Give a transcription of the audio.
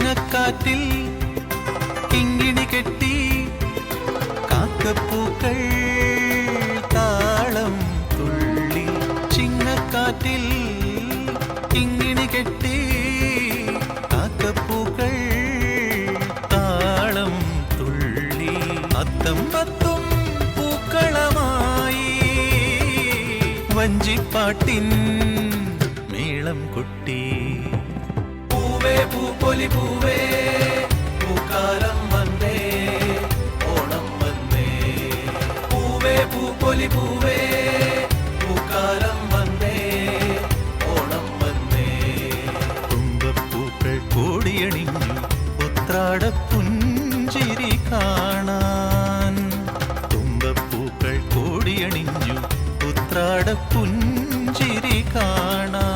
ചിങ്ങക്കാറ്റിൽ കിങ്ങിണി കെട്ടി കാക്കപ്പൂക്കൾ താളം തുള്ളി. ചിങ്ങക്കാറ്റിൽ കിങ്ങിണി കെട്ടി കാക്കപ്പൂക്കൾ താളം തുള്ളി. അത്തം പത്തും പൂക്കളമായി വഞ്ചിപ്പാട്ടിൻ മേളം കൊട്ടി. പൂവേ പൂപ്പൊലി പൂവേ പൂക്കാലം വന്നേ ഓണം വന്നേ. പൂവേ പൂപ്പൊലി പൂവേ പൂക്കാലം വന്നേ ഓണം വന്നേ. തുമ്പപ്പൂക്കൾ കോടിയണിഞ്ഞു ഉത്രാടപ്പുഞ്ചിരി കാണാൻ. തുമ്പപ്പൂക്കൾ കോടിയണിഞ്ഞു ഉത്രാടപ്പുഞ്ചിരി കാണാൻ.